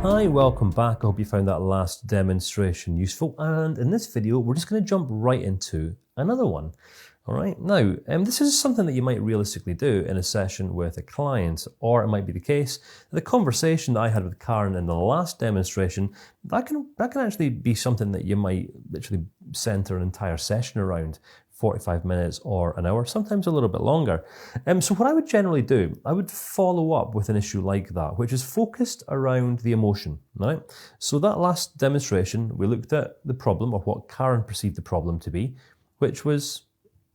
Hi, welcome back. I hope you found that last demonstration useful. And in this video, we're just going to jump right into another one. All right. Now, this is something that you might realistically do in a session with a client, or it might be the case that the conversation that I had with Karen in the last demonstration, that can actually be something that you might literally center an entire session around. 45 minutes or an hour, sometimes a little bit longer. So what I would generally do, I would follow up with an issue like that, which is focused around the emotion, right? So that last demonstration, we looked at the problem, or what Karen perceived the problem to be, which was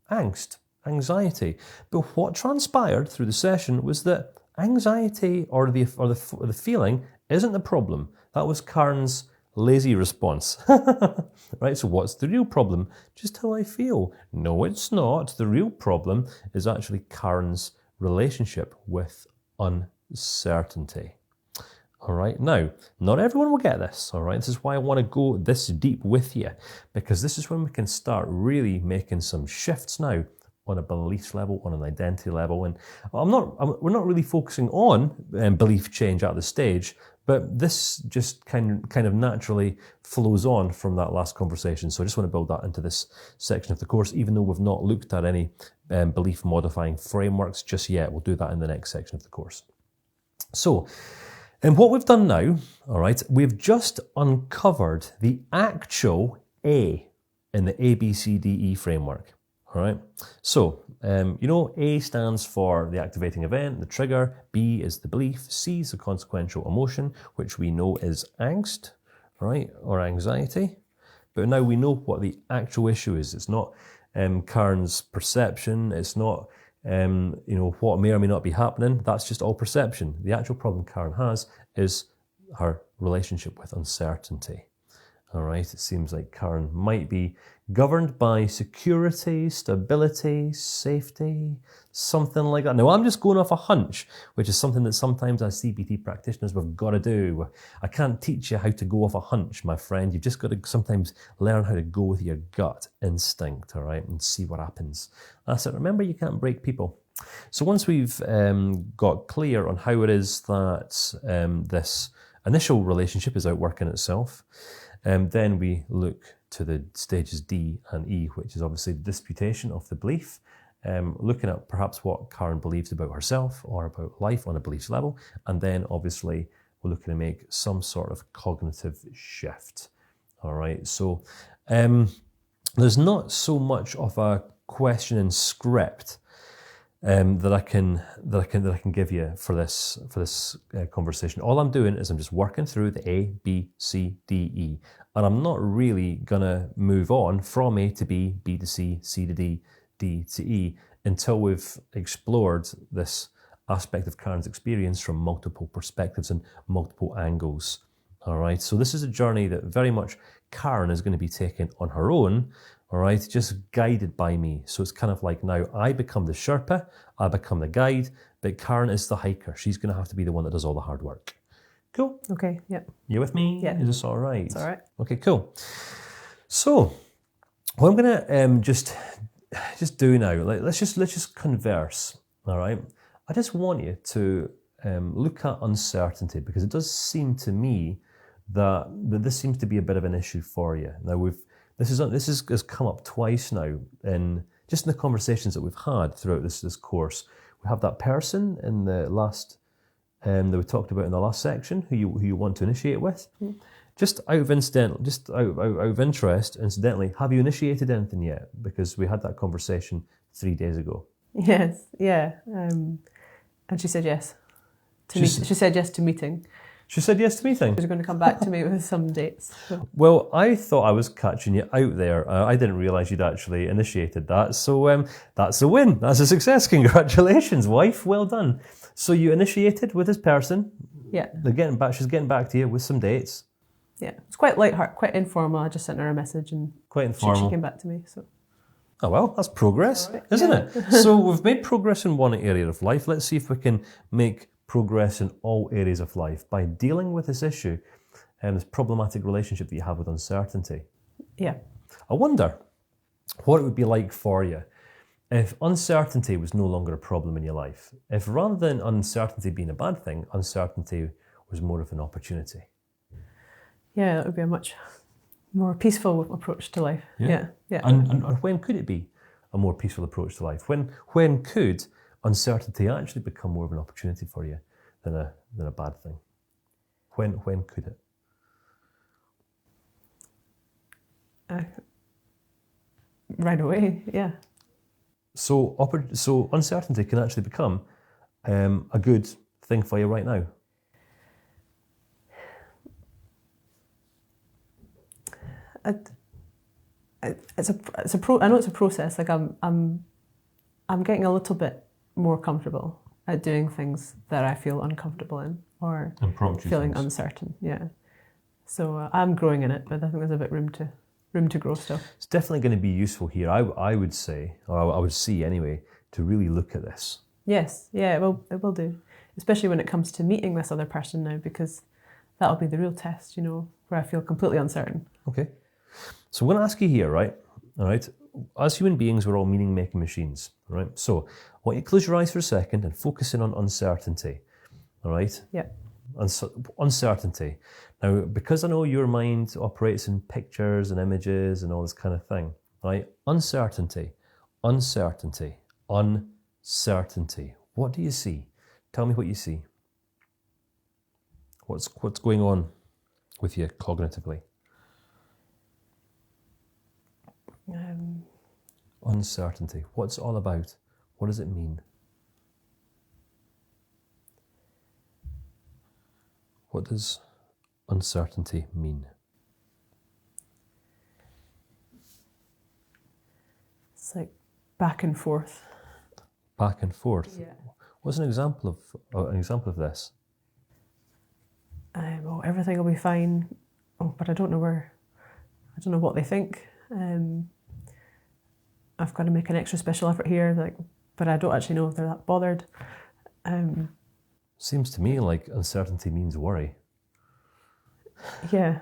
angst, anxiety. But what transpired through the session was that anxiety or the feeling isn't the problem. That was Karen's lazy response. Right, so what's the real problem? Just how I feel. No, it's not. The real problem is actually Karen's relationship with uncertainty. All right, now, not everyone will get this, all right? This is why I want to go this deep with you, because this is when we can start really making some shifts now on a beliefs level, on an identity level. And we're not really focusing on belief change at this stage, but this just kind of naturally flows on from that last conversation. So I just want to build that into this section of the course, even though we've not looked at any belief modifying frameworks just yet. We'll do that in the next section of the course. So, and what we've done now, all right, we've just uncovered the actual A in the ABCDE framework. All right, so, A stands for the activating event, the trigger, B is the belief, C is the consequential emotion, which we know is angst, right, or anxiety. But now we know what the actual issue is. It's not Karen's perception, it's not, what may or may not be happening. That's just all perception. The actual problem Karen has is her relationship with uncertainty. All right, it seems like Karen might be governed by security, stability, safety, something like that. Now, I'm just going off a hunch, which is something that sometimes as CBT practitioners we've got to do. I can't teach you how to go off a hunch, my friend. You've just got to sometimes learn how to go with your gut instinct, all right, and see what happens. That's it. Remember, you can't break people. So once we've got clear on how it is that this initial relationship is outworking itself, then we look to the stages D and E, which is obviously the disputation of the belief, looking at perhaps what Karen believes about herself or about life on a beliefs level, and then obviously we're looking to make some sort of cognitive shift. All right, so there's not so much of a question and script that I can give you for this conversation. All I'm doing is I'm just working through the A, B, C, D, E, and I'm not really gonna move on from A to B, B to C, C to D, D to E until we've explored this aspect of Karen's experience from multiple perspectives and multiple angles. All right, so this is a journey that very much Karen is going to be taking on her own, all right, just guided by me. So it's kind of like now I become the Sherpa, I become the guide, but Karen is the hiker. She's going to have to be the one that does all the hard work. Cool? Okay, yeah. You with me? Yeah. Is this all right? It's all right. Okay, cool. So what I'm going to just do now, let's just converse, all right? I just want you to look at uncertainty, because it does seem to me that this seems to be a bit of an issue for you. Now this has come up twice now in the conversations that we've had throughout this course. We have that person in the last that we talked about in the last section who you want to initiate with. Mm. Just out of interest, incidentally, have you initiated anything yet? Because we had that conversation 3 days ago. Yes, yeah, and she said yes. She said yes to meeting. She said yes to meeting. She's going to come back to me with some dates. So. Well, I thought I was catching you out there. I didn't realise you'd actually initiated that. So that's a win. That's a success. Congratulations, wife. Well done. So you initiated with this person. Yeah. She's getting back to you with some dates. Yeah. It's quite lighthearted, quite informal. I just sent her a message and quite informal. She came back to me. So. Oh well, that's progress, isn't it? So we've made progress in one area of life. Let's see if we can make progress in all areas of life by dealing with this issue and this problematic relationship that you have with uncertainty. Yeah. I wonder what it would be like for you if uncertainty was no longer a problem in your life. If rather than uncertainty being a bad thing, uncertainty was more of an opportunity. Yeah, that would be a much more peaceful approach to life. Yeah. And when could it be a more peaceful approach to life? When could uncertainty actually become more of an opportunity for you than a bad thing? When could it? Right away, yeah. So uncertainty can actually become a good thing for you right now. I know it's a process. Like I'm getting a little bit more comfortable at doing things that I feel uncomfortable in or feeling uncertain. Yeah. So I'm growing in it, but I think there's a bit room to grow still. It's definitely going to be useful here. I would say, or I would see anyway, to really look at this. Yes. Yeah. It will do, especially when it comes to meeting this other person now, because that'll be the real test. Where I feel completely uncertain. Okay. So I'm going to ask you here, right? All right. As human beings, we're all meaning-making machines, all right? So I want you to close your eyes for a second and focus in on uncertainty, all right? Yeah. Uncertainty. Now, because I know your mind operates in pictures and images and all this kind of thing, right? Uncertainty. What do you see? Tell me what you see. What's going on with you cognitively? Uncertainty. What's it all about? What does it mean? What does uncertainty mean? It's like back and forth. Back and forth. Yeah. What's an example of this? Everything will be fine. But I don't know what they think. I've got to make an extra special effort here, but I don't actually know if they're that bothered. Seems to me like uncertainty means worry. Yeah,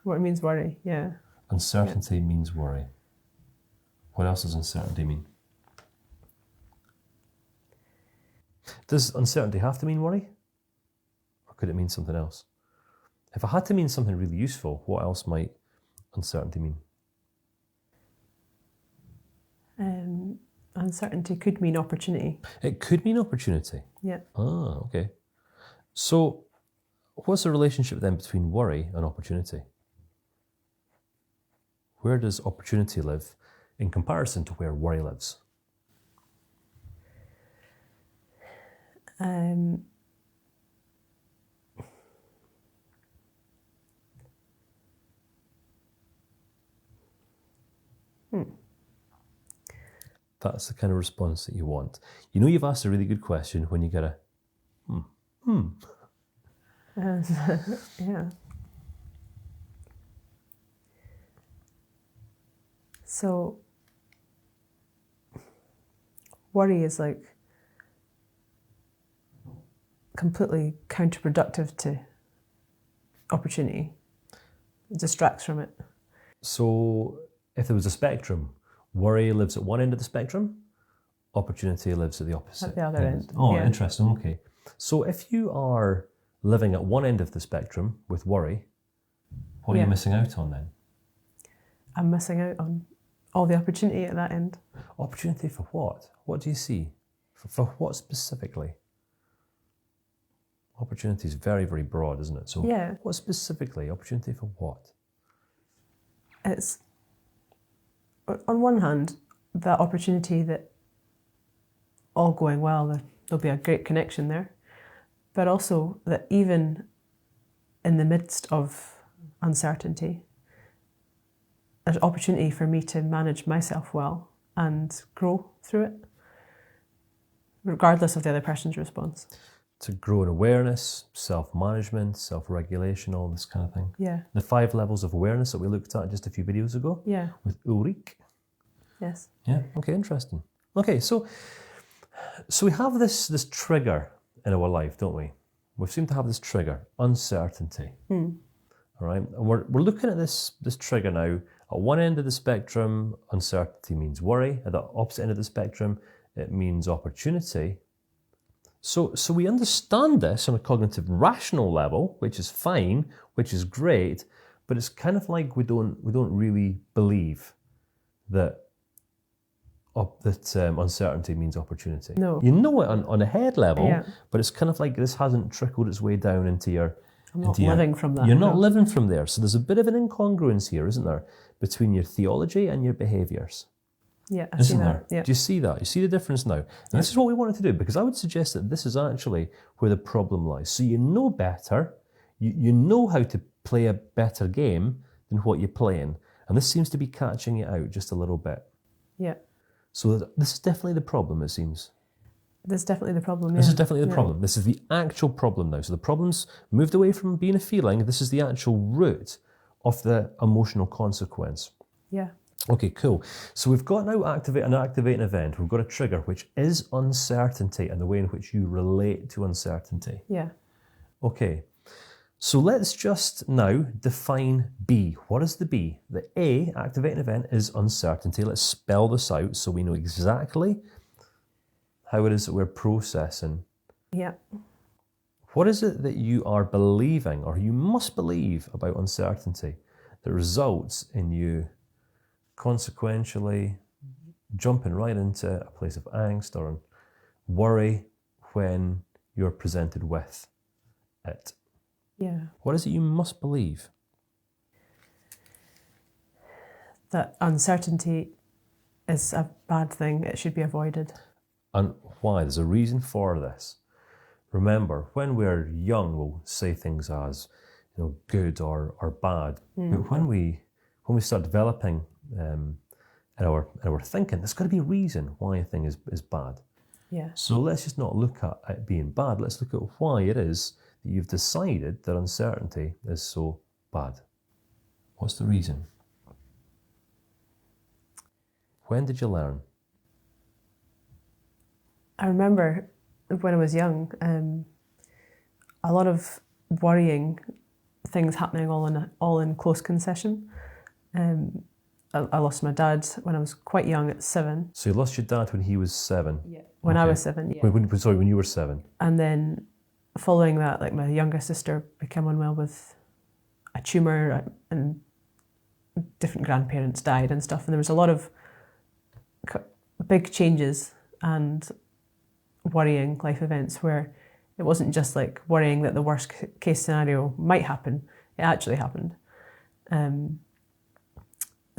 what it means worry, yeah. Uncertainty means worry. What else does uncertainty mean? Does uncertainty have to mean worry? Or could it mean something else? If it had to mean something really useful, what else might uncertainty mean? Uncertainty could mean opportunity. It could mean opportunity. Yeah. Ah, okay. So, what's the relationship then between worry and opportunity? Where does opportunity live in comparison to where worry lives? That's the kind of response that you want. You've asked a really good question when you get a Yeah. So, worry is completely counterproductive to opportunity. It distracts from it. So, if there was a spectrum, worry lives at one end of the spectrum, opportunity lives at the opposite. At the other end. Oh, yeah. Interesting. Okay. So if you are living at one end of the spectrum with worry, what are you missing out on then? I'm missing out on all the opportunity at that end. Opportunity for what? What do you see? For what specifically? Opportunity is very, very broad, isn't it? So what specifically? Opportunity for what? It's, on one hand, that opportunity that all going well, there'll be a great connection there, but also that even in the midst of uncertainty, there's opportunity for me to manage myself well and grow through it, regardless of the other person's response. To grow in awareness, self-management, self-regulation, all this kind of thing. Yeah. The 5 levels of awareness that we looked at just a few videos ago. Yeah. With Ulrich. Yes. Yeah. Okay. Interesting. Okay. So we have this trigger in our life, don't we? We seem to have this trigger, uncertainty. All right. And we're looking at this trigger now. At one end of the spectrum, uncertainty means worry. At the opposite end of the spectrum, it means opportunity. So we understand this on a cognitive rational level, which is fine, which is great, but it's kind of like we don't really believe that uncertainty means opportunity. No. You know it on a head level, Yeah. but it's kind of like this hasn't trickled its way down into your... I'm not living from that. You're not no. living from there. So there's a bit of an incongruence here, isn't there, between your theology and your behaviours? Yeah, I see Isn't that. there? Yeah. Do you see that? You see the difference now? And this is what we wanted to do, because I would suggest that this is actually where the problem lies. So you know better, you know how to play a better game than what you're playing. And this seems to be catching you out just a little bit. Yeah. So this is definitely the problem, it seems. That's definitely the problem. This yeah. is definitely the Yeah. problem. This is the actual problem now. So the problem's moved away from being a feeling. This is the actual root of the emotional consequence. Yeah. Okay, cool. So we've got now an activating event. We've got a trigger, which is uncertainty and the way in which you relate to uncertainty. Yeah. Okay, so let's just now define B. What is the B? The A, activating event, is uncertainty. Let's spell this out so we know exactly how it is that we're processing. Yeah. What is it that you are believing, or you must believe, about uncertainty that results in you consequentially jumping right into a place of angst or worry when you're presented with it? Yeah. What is it you must believe? That uncertainty is a bad thing. It should be avoided. And why? There's a reason for this. Remember, when we're young, we'll say things as, good or bad. But when we start developing in our thinking, there's got to be a reason why a thing is bad. Yeah. So let's just not look at it being bad. Let's look at why it is that you've decided that uncertainty is so bad. What's the reason? When did you learn? I remember when I was young, a lot of worrying things happening all in close concession. I lost my dad when I was quite young at 7. So you lost your dad when he was 7. Yeah. When I Okay. was 7. Yeah. When you were 7. And then following that, like my younger sister became unwell with a tumour and different grandparents died and stuff. And there was a lot of big changes and worrying life events where it wasn't just like worrying that the worst case scenario might happen. It actually happened.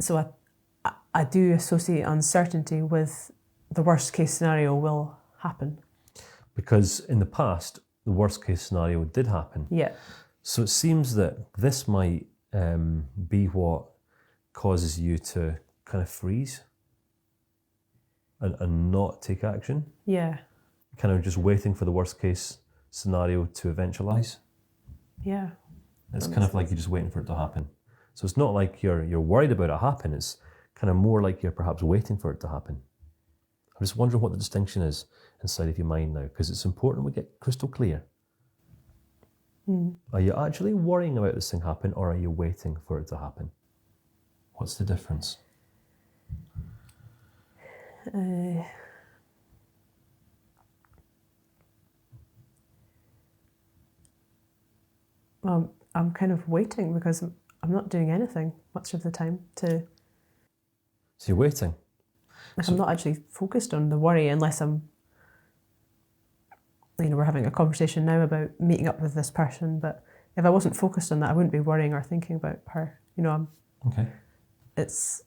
So I do associate uncertainty with the worst case scenario will happen. Because in the past, the worst case scenario did happen. Yeah. So it seems that this might be what causes you to kind of freeze and not take action. Yeah. Kind of just waiting for the worst case scenario to eventualise. Yeah. It's kind of like you're just waiting for it to happen. So it's not like you're worried about it happening. It's kind of more like you're perhaps waiting for it to happen. I'm just wondering what the distinction is inside of your mind now, because it's important we get crystal clear. Are you actually worrying about this thing happening, or are you waiting for it to happen? What's the difference? Well, I'm kind of waiting because I'm not doing anything much of the time to... So you're waiting. I'm not actually focused on the worry unless I'm... we're having a conversation now about meeting up with this person, but if I wasn't focused on that, I wouldn't be worrying or thinking about her. Okay. It's...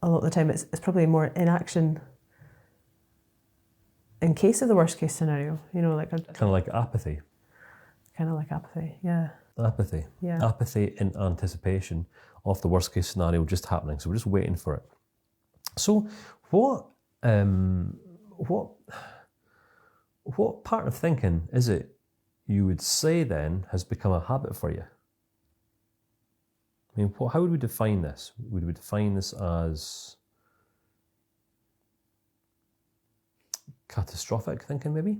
a lot of the time, it's probably more inaction in case of the worst case scenario, like... Kind of like apathy. Kind of like apathy, yeah. Apathy. Yeah. Apathy in anticipation of the worst case scenario just happening. So we're just waiting for it. So what part of thinking is it you would say then has become a habit for you? I mean, how would we define this? Would we define this as catastrophic thinking, maybe?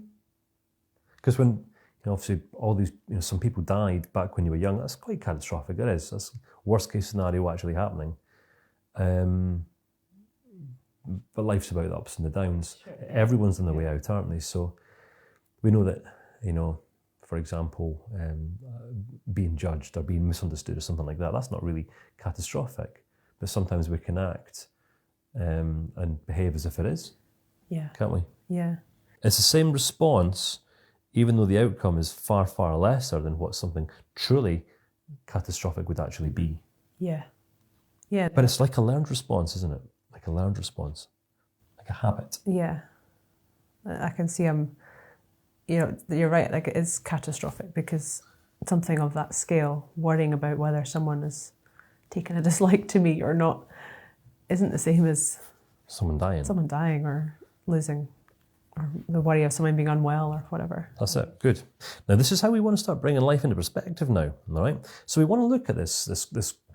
Because when, obviously all these, some people died back when you were young, that's quite catastrophic, it is. That's worst case scenario actually happening. But life's about the ups and the downs. Sure. Everyone's on their way out, aren't they? So we know that, for example, being judged or being misunderstood or something like that. That's not really catastrophic, but sometimes we can act and behave as if it is, Yeah. can't we? Yeah. It's the same response, even though the outcome is far, far lesser than what something truly catastrophic would actually be. Yeah. Yeah. But it's like a learned response, isn't it? Like a learned response, like a habit. Yeah. I can see you're right, like it is catastrophic because something of that scale, worrying about whether someone is taking a dislike to me or not, isn't the same as Someone dying or losing, or the worry of someone being unwell or whatever. That's it. Good. Now, this is how we want to start bringing life into perspective now, all right? So we want to look at this,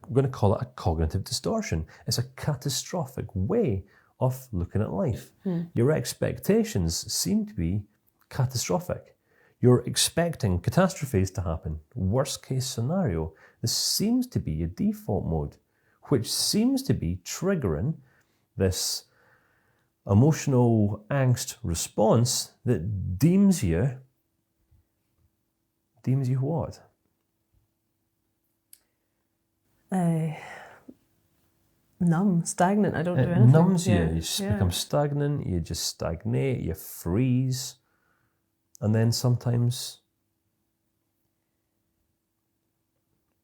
we're going to call it a cognitive distortion. It's a catastrophic way of looking at life. Your expectations seem to be catastrophic. You're expecting catastrophes to happen. Worst case scenario. This seems to be your default mode, which seems to be triggering this emotional angst response that deems you what? Numb, stagnant. I don't do It anything. numbs you. Yeah. You just become stagnant. You just stagnate. You freeze. And then sometimes,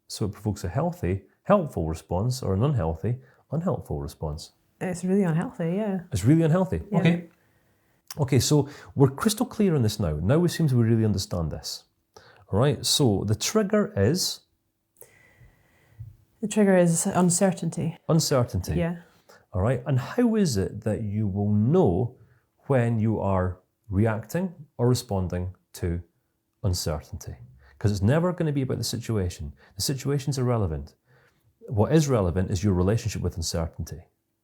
so it provokes a healthy, helpful response or an unhealthy, unhelpful response. It's really unhealthy, yeah. It's really unhealthy. Yeah. Okay, so we're crystal clear on this now. Now we seem to really understand this. All right, so the trigger is? The trigger is uncertainty. Uncertainty. Yeah. All right, and how is it that you will know when you are reacting or responding to uncertainty? Because it's never going to be about the situation. The situation's irrelevant. What is relevant is your relationship with uncertainty,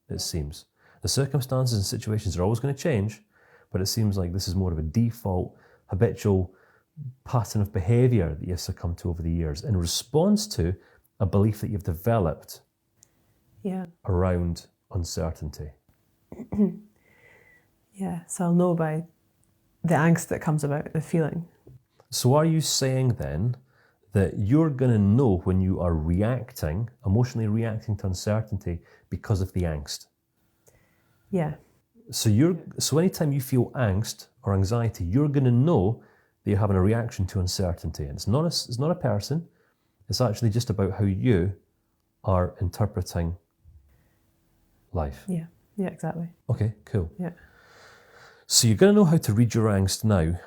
it seems. The circumstances and situations are always going to change, but it seems like this is more of a default, habitual pattern of behaviour that you've succumbed to over the years in response to a belief that you've developed around uncertainty. Yeah, so I'll know by the angst that comes about, the feeling. So are you saying then that you're going to know when you are reacting, emotionally reacting to uncertainty because of the angst? Yeah. So anytime you feel angst or anxiety, you're going to know that you're having a reaction to uncertainty. And it's not a person. It's actually just about how you are interpreting life. Yeah. Yeah, exactly. Okay, cool. Yeah. So you're going to know how to read your angst now,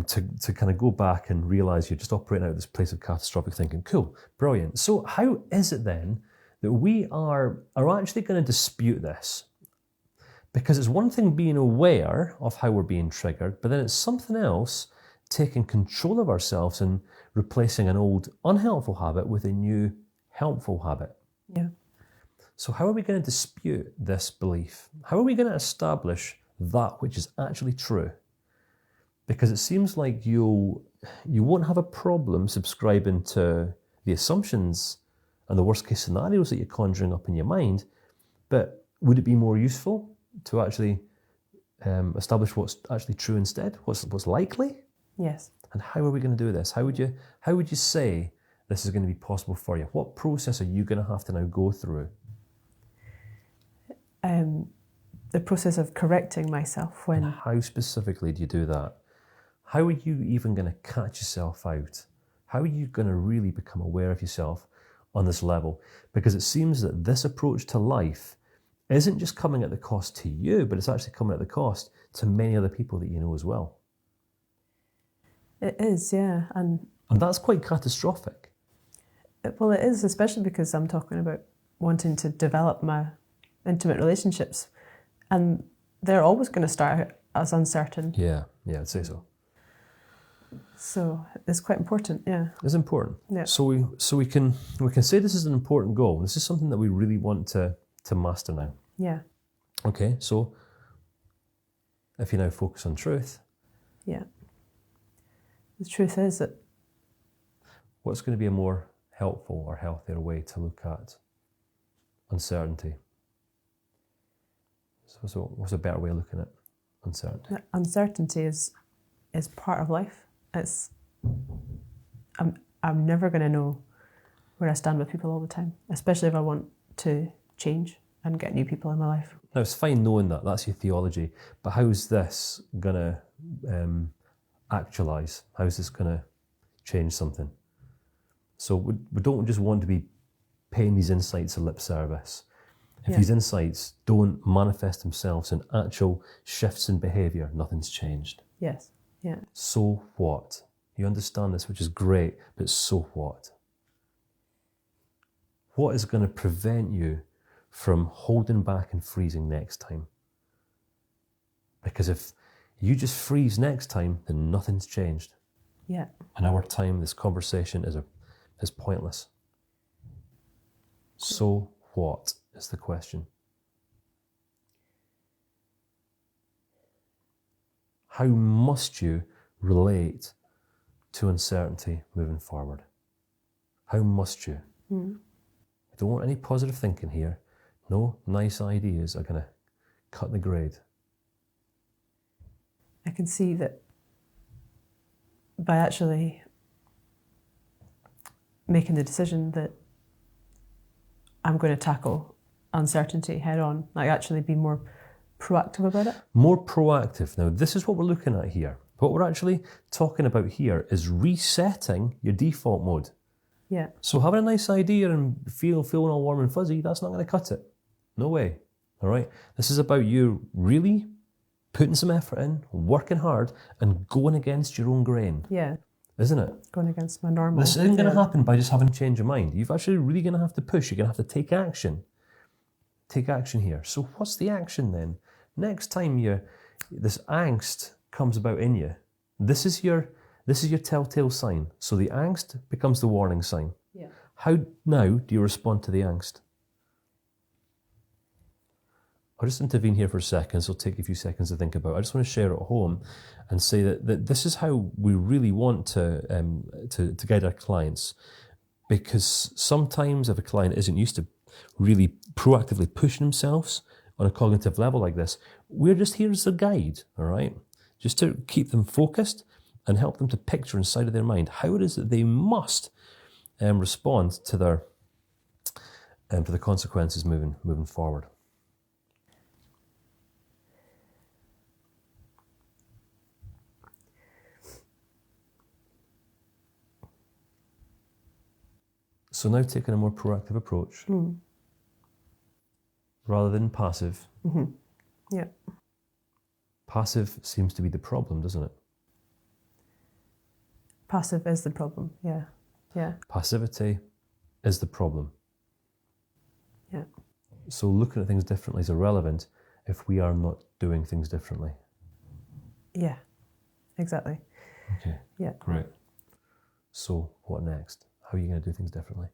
to kind of go back and realise you're just operating out of this place of catastrophic thinking. Cool, brilliant. So how is it then that we are actually going to dispute this? Because it's one thing being aware of how we're being triggered, but then it's something else taking control of ourselves and replacing an old unhelpful habit with a new helpful habit. Yeah. So how are we going to dispute this belief? How are we going to establish that which is actually true? Because it seems like you won't have a problem subscribing to the assumptions and the worst case scenarios that you're conjuring up in your mind, but would it be more useful to actually establish what's actually true instead? What's likely? Yes. And how are we going to do this? How would you say this is going to be possible for you? What process are you going to have to now go through? The process of correcting myself when... And how specifically do you do that? How are you even going to catch yourself out? How are you going to really become aware of yourself on this level? Because it seems that this approach to life isn't just coming at the cost to you, but it's actually coming at the cost to many other people that you know as well. It is, yeah. And that's quite catastrophic. Well, it is, especially because I'm talking about wanting to develop my intimate relationships. And they're always going to start out as uncertain. Yeah, I'd say so. So it's quite important, yeah. It's important. Yeah. So we can say this is an important goal. This is something that we really want to master now. Yeah. Okay, so if you now focus on truth. Yeah. The truth is that... What's going to be a more helpful or healthier way to look at uncertainty? So what's a better way of looking at uncertainty? Uncertainty is part of life. It's I'm never going to know where I stand with people all the time, especially if I want to change and get new people in my life. Now, it's fine knowing that, that's your theology, but how's this going to actualise? How's this going to change something? So we don't just want to be paying these insights a lip service. If these insights don't manifest themselves in actual shifts in behaviour, nothing's changed. Yes, yeah. So what? You understand this, which is great, but so what? What is going to prevent you from holding back and freezing next time? Because if you just freeze next time, then nothing's changed. Yeah. In our time, this conversation is pointless. So what is the question? How must you relate to uncertainty moving forward? How must you? We don't want any positive thinking here. No nice ideas are going to cut the grade. I can see that by actually making the decision that I'm going to tackle uncertainty head on, like actually be more proactive about it. More proactive. Now, this is what we're looking at here. What we're actually talking about here is resetting your default mode. Yeah. So having a nice idea and feeling all warm and fuzzy, that's not going to cut it. No way. All right? This is about you really putting some effort in, working hard, and going against your own grain. Yeah. Isn't it? Going against my normal. This isn't going to happen by just having to change your mind. You've actually really going to have to push. You're going to have to take action. Take action here. So what's the action then? Next time this angst comes about in you, this is your telltale sign. So the angst becomes the warning sign. Yeah. How now do you respond to the angst? I'll just intervene here for a second, so it'll take a few seconds to think about. I just want to share it at home and say that this is how we really want to guide our clients. Because sometimes if a client isn't used to really proactively pushing themselves on a cognitive level like this, we're just here as a guide, all right? Just to keep them focused and help them to picture inside of their mind how it is that they must respond to the consequences moving forward. So now taking a more proactive approach rather than passive. Mm-hmm. Yeah. Passive seems to be the problem, doesn't it? Passive is the problem, yeah. Yeah. Passivity is the problem. Yeah. So looking at things differently is irrelevant if we are not doing things differently. Yeah, exactly. Okay, Yeah. great. So what next? How are you going to do things differently?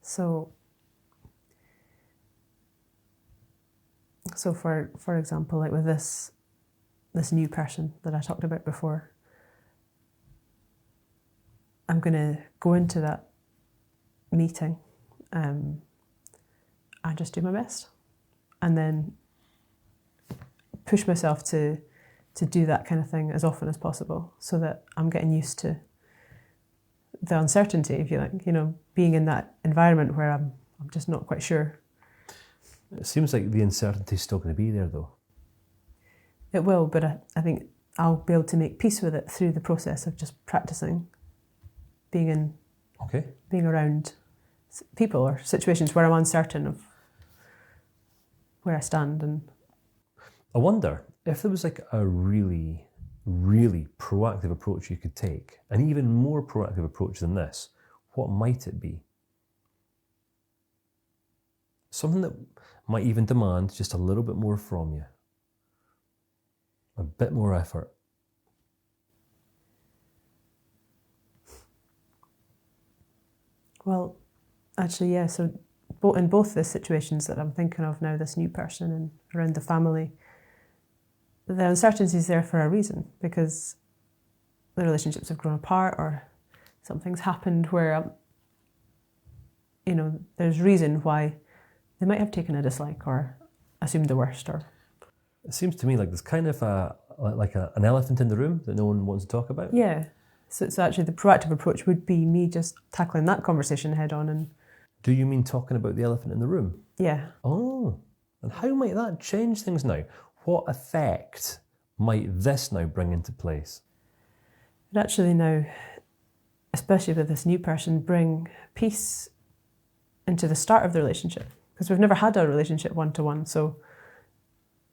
So for example, like with this new person that I talked about before, I'm going to go into that meeting and just do my best, and then push myself to do that kind of thing as often as possible, so that I'm getting used to the uncertainty, if you like, being in that environment where I'm just not quite sure. It seems like the uncertainty is still going to be there, though. It will, but I think I'll be able to make peace with it through the process of just practicing being around people or situations where I'm uncertain of where I stand. And I wonder if there was like a really, really proactive approach you could take, an even more proactive approach than this, what might it be? Something that might even demand just a little bit more from you. A bit more effort. Well, actually, yeah, so in both the situations that I'm thinking of now, this new person and around the family, the uncertainty is there for a reason, because the relationships have grown apart or something's happened where, there's reason why they might have taken a dislike or assumed the worst. Or It seems to me like there's kind of an elephant in the room that no one wants to talk about. Yeah. So actually the proactive approach would be me just tackling that conversation head on. And Do you mean talking about the elephant in the room? yeah. Oh, and how might that change things now? What effect might this now bring into place? It actually now, especially with this new person, bring peace into the start of the relationship, because we've never had a relationship one-to-one. So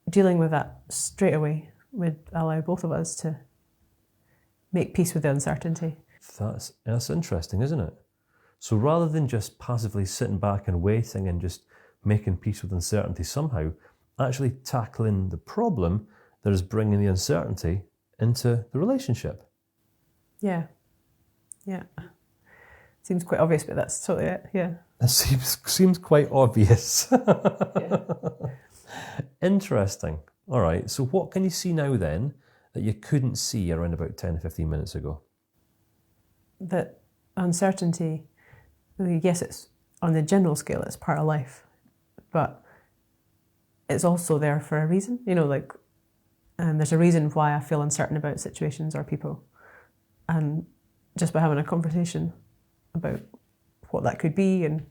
dealing with that straight away would allow both of us to make peace with the uncertainty. That's interesting, isn't it? So rather than just passively sitting back and waiting and just making peace with uncertainty somehow, actually tackling the problem that is bringing the uncertainty into the relationship. Yeah. Yeah. Seems quite obvious, but that's totally it. Yeah. It seems quite obvious. Yeah. Interesting. All right. So what can you see now then that you couldn't see around about 10 to 15 minutes ago? That uncertainty, yes, it's on the general scale, it's part of life, but it's also there for a reason. There's a reason why I feel uncertain about situations or people. And just by having a conversation about what that could be and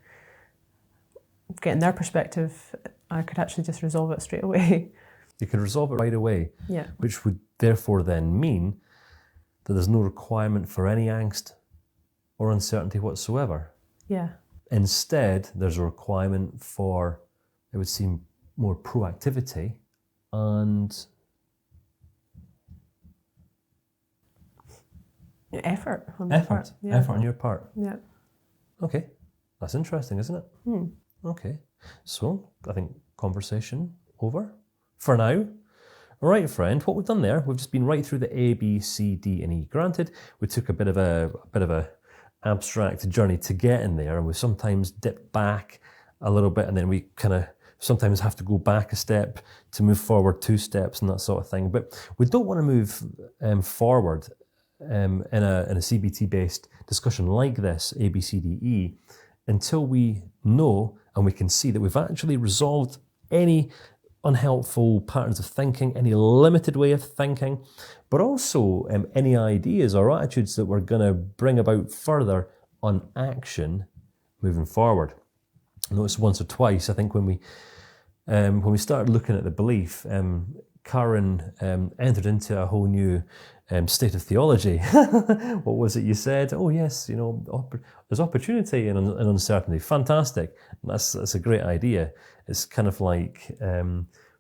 getting their perspective, I could actually just resolve it straight away. You could resolve it right away. Yeah. Which would therefore then mean that there's no requirement for any angst or uncertainty whatsoever. Yeah. Instead, there's a requirement for, it would seem, more proactivity and Effort on my part. Yeah. Effort on your part. Yeah. Okay, that's interesting, isn't it? Okay, so I think conversation over for now. All right, friend, what we've done there, we've just been right through the A, B, C, D, and E. Granted, we took a bit of a abstract journey to get in there, and we sometimes dip back a little bit, and then we kind of sometimes have to go back a step to move forward 2 steps and that sort of thing. But we don't want to move forward in a CBT-based discussion like this, A, B, C, D, E, until we know and we can see that we've actually resolved any unhelpful patterns of thinking, any limited way of thinking, but also any ideas or attitudes that we're going to bring about further on action moving forward. I noticed once or twice, I think when we started looking at the belief, Karen entered into a whole new state of theology. What was it you said? Oh yes, there's opportunity and uncertainty. Fantastic. That's a great idea. It's kind of like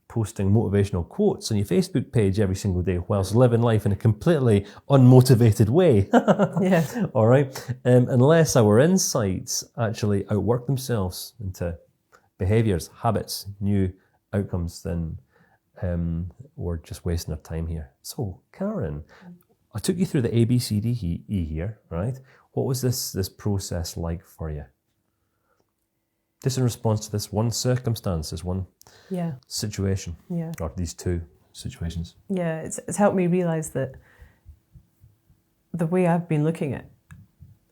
posting motivational quotes on your Facebook page every single day whilst living life in a completely unmotivated way. Yeah. All right. Unless our insights actually outwork themselves into behaviours, habits, new outcomes, then we're just wasting our time here. So, Karen, I took you through the A, B, C, D, E here, right? What was this process like for you? Just in response to this one circumstance, this one situation, or these 2 situations. Yeah, it's helped me realise that the way I've been looking at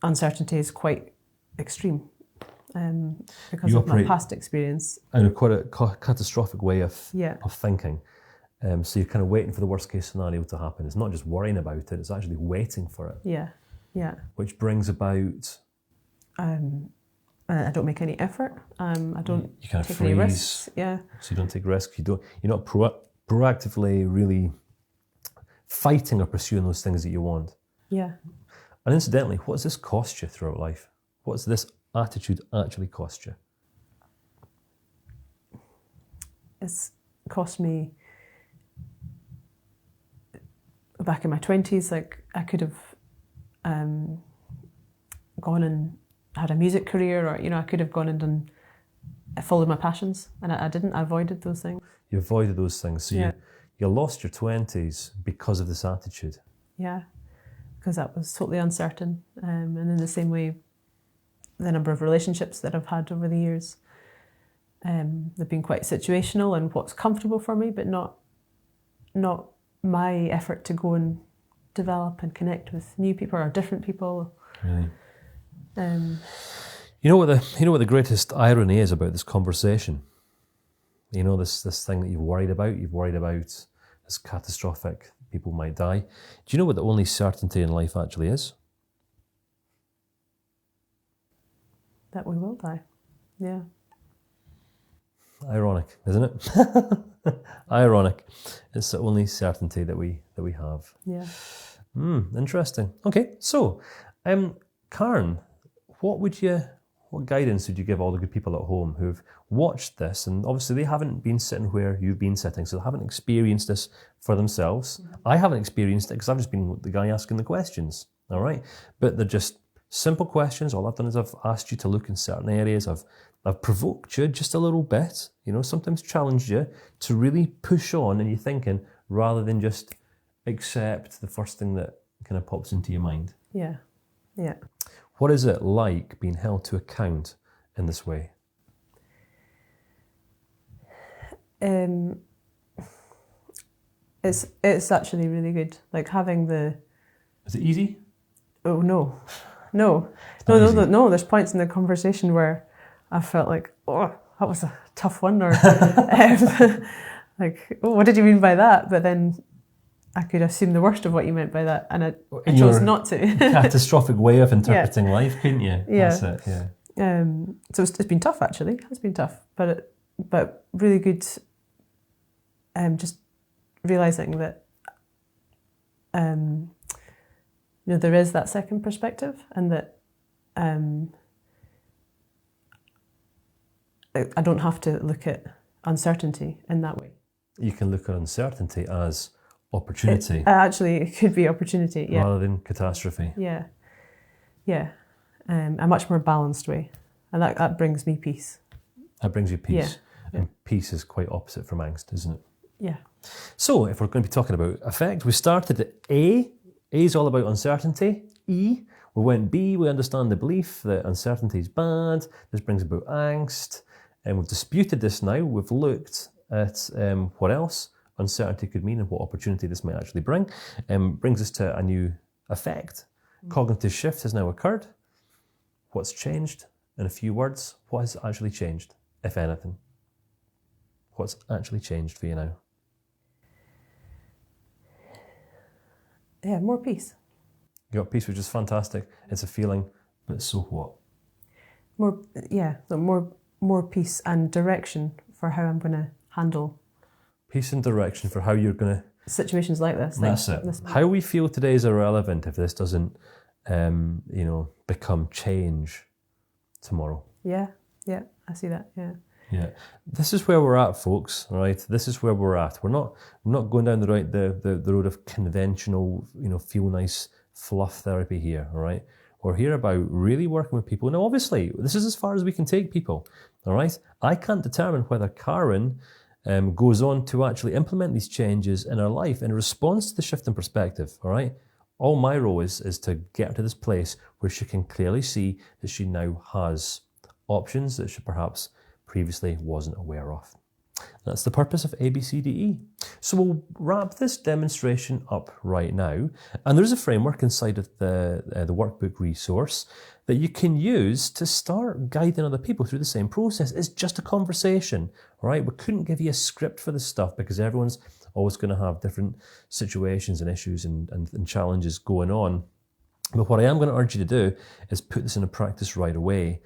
uncertainty is quite extreme. Because of my past experience. And quite a catastrophic way of thinking. So you're kind of waiting for the worst case scenario to happen. It's not just worrying about it, it's actually waiting for it. Yeah, yeah. Which brings about... I don't make any effort. I don't you kind of take freeze. any risks. Yeah. So you don't take risks. You're not proactively really fighting or pursuing those things that you want. Yeah. And incidentally, what does this cost you throughout life? What's this attitude actually cost you? It's cost me, back in my 20s, like I could have gone and had a music career, or I could have gone and followed my passions, and I didn't. I avoided those things. You avoided those things, so you lost your 20s because of this attitude. Yeah, because that was totally uncertain, and in the same way, the number of relationships that I've had over the years, they've been quite situational and what's comfortable for me, but not my effort to go and develop and connect with new people or different people. Really. You know what the greatest irony is about this conversation? You know, this thing that you've worried about. You've worried about this catastrophic, people might die. Do you know what the only certainty in life actually is? That we will die. Yeah. Ironic, isn't it? Ironic. It's the only certainty that we have. Yeah. Interesting. Okay, so Karen, what guidance would you give all the good people at home who've watched this, and obviously they haven't been sitting where you've been sitting, so they haven't experienced this for themselves. I haven't experienced it because I've just been the guy asking the questions, all right? But they're just simple questions. All I've done is I've asked you to look in certain areas. I've provoked you just a little bit, you know, sometimes challenged you to really push on in your thinking rather than just accept the first thing that kind of pops into your mind. Yeah. Yeah. What is it like being held to account in this way? It's actually really good. Like having the... Is it easy? Oh, no. Easy. No. There's points in the conversation where I felt like, oh, that was a tough one, or like, oh, what did you mean by that? But then I could assume the worst of what you meant by that, and I chose not to. Catastrophic way of interpreting life, couldn't you? Yeah. That's it, yeah. So it's been tough, actually. It's been tough, but really good. Just realizing that, you know, there is that second perspective, and that I don't have to look at uncertainty in that way. You can look at uncertainty as opportunity. It could be opportunity, yeah. Rather than catastrophe. Yeah. A much more balanced way. And that brings me peace. That brings you peace. Yeah. And peace is quite opposite from angst, isn't it? Yeah. So if we're going to be talking about affect, we started at A. A is all about uncertainty. E, we went B, we understand the belief that uncertainty is bad. This brings about angst. And we've disputed this now. We've looked at what else uncertainty could mean and what opportunity this might actually bring. Brings us to a new effect. Cognitive shift has now occurred. What's changed? In a few words, what has actually changed, if anything? What's actually changed for you now? Yeah, more peace. You got peace, which is fantastic. It's a feeling, but so what? More peace and direction for how I'm going to handle Peace and direction for how you're going to... situations like this. That's it. How we feel today is irrelevant if this doesn't, become change tomorrow. Yeah, I see that, yeah. Yeah, this is where we're at, folks. Right, this is where we're at. We're not going down the road of conventional, feel nice fluff therapy here. All right, we're here about really working with people. Now, obviously, this is as far as we can take people. All right, I can't determine whether Karen goes on to actually implement these changes in her life in response to the shift in perspective. All right, all my role is to get her to this place where she can clearly see that she now has options that she perhaps previously wasn't aware of. That's the purpose of ABCDE. So we'll wrap this demonstration up right now. And there's a framework inside of the workbook resource that you can use to start guiding other people through the same process. It's just a conversation, all right? We couldn't give you a script for this stuff because everyone's always going to have different situations and issues and challenges going on. But what I am going to urge you to do is put this into practice right away.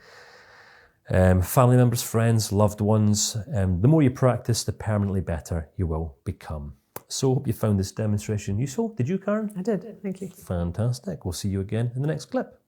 Family members, friends, loved ones, the more you practice, the permanently better you will become. So hope you found this demonstration useful. Did you, Karen? I did, thank you. Fantastic. We'll see you again in the next clip.